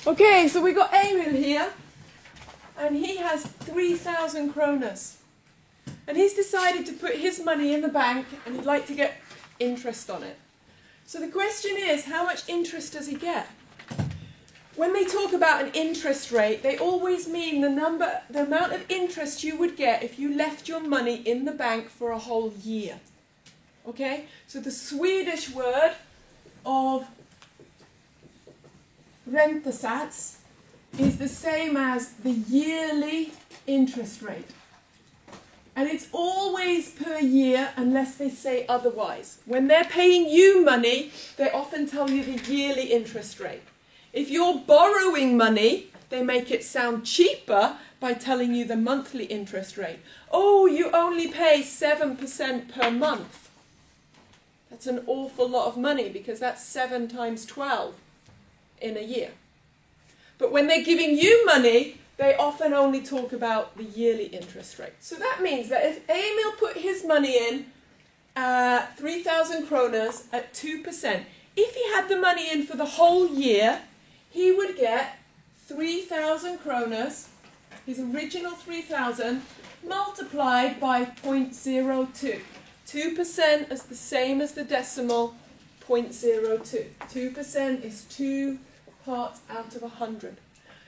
Okay, so we got Emil here, and he has 3,000 kronas. And he's decided to put his money in the bank, and he'd like to get interest on it. So the question is, how much interest does he get? When they talk about an interest rate, they always mean the amount of interest you would get if you left your money in the bank for a whole year. Okay? So the Swedish word of räntesats is the same as the yearly interest rate. And it's always per year unless they say otherwise. When they're paying you money, they often tell you the yearly interest rate. If you're borrowing money, they make it sound cheaper by telling you the monthly interest rate. Oh, you only pay 7% per month. That's an awful lot of money because that's 7 times 12 in a year. But when they're giving you money, they often only talk about the yearly interest rate. So that means that if Emil put his money in 3,000 kronas at 2%, if he had the money in for the whole year, he would get 3,000 kronas, his original 3,000, multiplied by 0.02. 2% is the same as the decimal 0.02. 2% is 2 parts out of 100.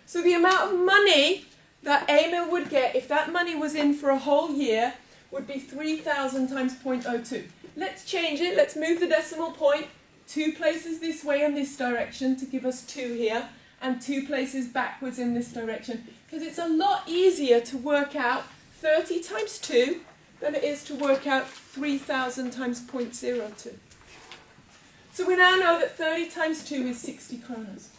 So the amount of money that Emil would get if that money was in for a whole year would be 3,000 times 0.02. Let's change it. Let's move the decimal point 2 places this way in this direction to give us 2 here, and 2 places backwards in this direction, because it's a lot easier to work out 30 times 2 than it is to work out 3,000 times 0.02. So we now know that 30 times 2 is 60 kronas.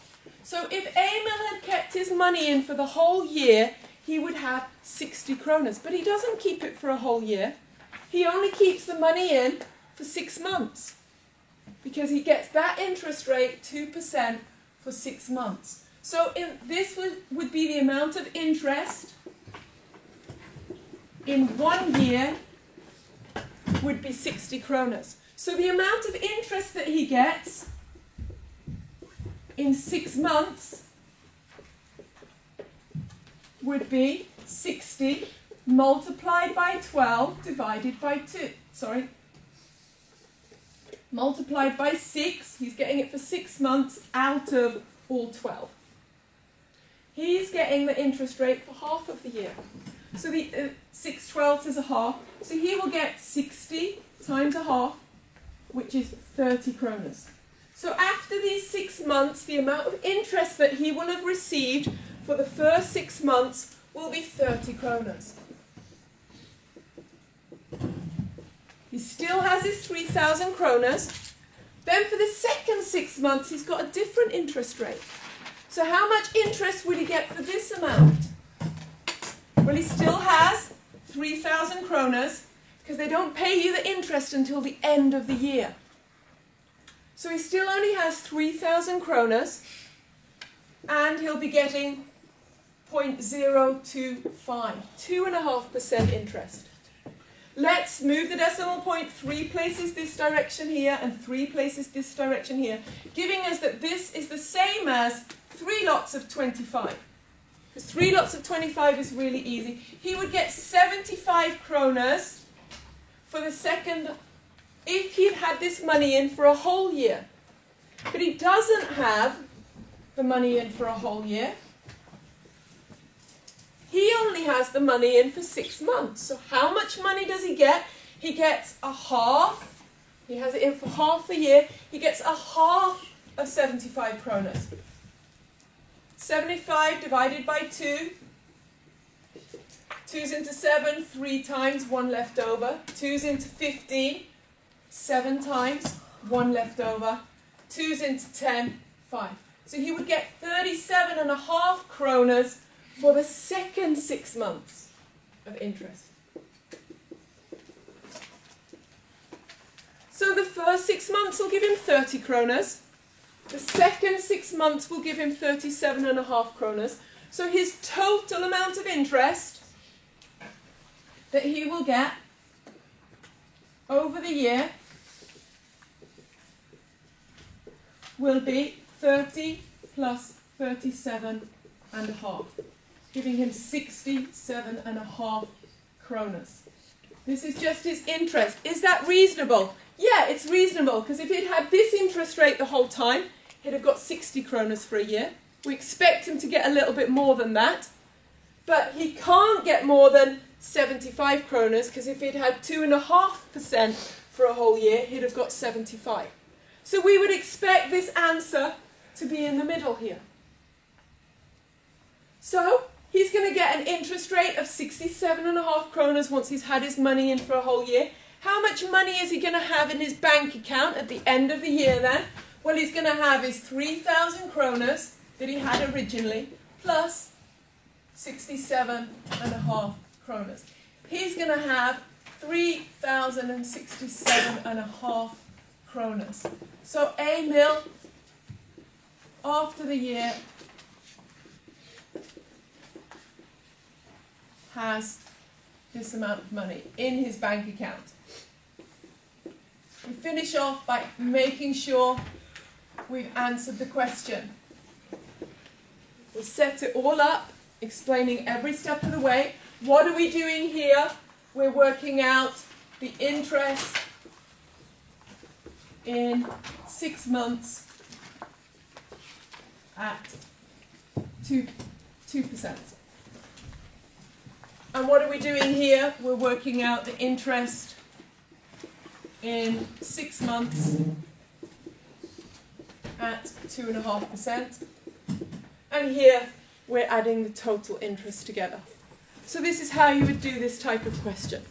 So if Emil had kept his money in for the whole year, he would have 60 kronas. But he doesn't keep it for a whole year. He only keeps the money in for 6 months, because he gets that interest rate, 2%, for 6 months. So this would be the amount of interest in 1 year would be 60 kronas. So the amount of interest that he gets in 6 months would be 60 multiplied by 12 divided by 2. Sorry. Multiplied by 6. He's getting it for 6 months out of all 12. He's getting the interest rate for half of the year. So the 6/12 is a half. So he will get 60 times a half, which is 30 kronas. So after these 6 months, the amount of interest that he will have received for the first 6 months will be 30 kronas. He still has his 3,000 kronas. Then for the second 6 months, he's got a different interest rate. So how much interest would he get for this amount? Well, he still has 3,000 kronas, because they don't pay you the interest until the end of the year. So he still only has 3,000 kronas, and he'll be getting 0.025, 2.5% interest. Let's move the decimal point 3 places this direction here and 3 places this direction here, giving us that this is the same as 3 lots of 25. Because 3 lots of 25 is really easy. He would get 75 kronas for the second, if he'd had this money in for a whole year. But he doesn't have the money in for a whole year. He only has the money in for 6 months. So how much money does he get? He gets a half. He has it in for half a year. He gets a half of 75 kronas. 75 divided by 2. 2's into 7, 3 times, 1 left over. 2's into 15, 7 times, 1 left over. 2's into 10, 5. So he would get 37.5 kronas for the second 6 months of interest. So the first 6 months will give him 30 kronas. The second 6 months will give him 37.5 kronas. So his total amount of interest that he will get over the year will be 30 plus 37.5, giving him 67.5 kronas. This is just his interest. Is that reasonable? Yeah, it's reasonable, because if he'd had this interest rate the whole time, he'd have got 60 kronas for a year. We expect him to get a little bit more than that, but he can't get more than 75 kronas, because if he'd had 2.5% for a whole year, he'd have got 75. So we would expect this answer to be in the middle here. So he's going to get an interest rate of 67.5 kronas once he's had his money in for a whole year. How much money is he going to have in his bank account at the end of the year then? Well, he's going to have his 3,000 kronas that he had originally, plus 67.5 kronas. He's going to have 3,067.5 kronas. So Emil, after the year, has this amount of money in his bank account. We finish off by making sure we've answered the question. We set it all up, explaining every step of the way. What are we doing here? We're working out the interest in 6 months at 2%. And what are we doing here? We're working out the interest in 6 months at 2.5%. And here we're adding the total interest together. So this is how you would do this type of question.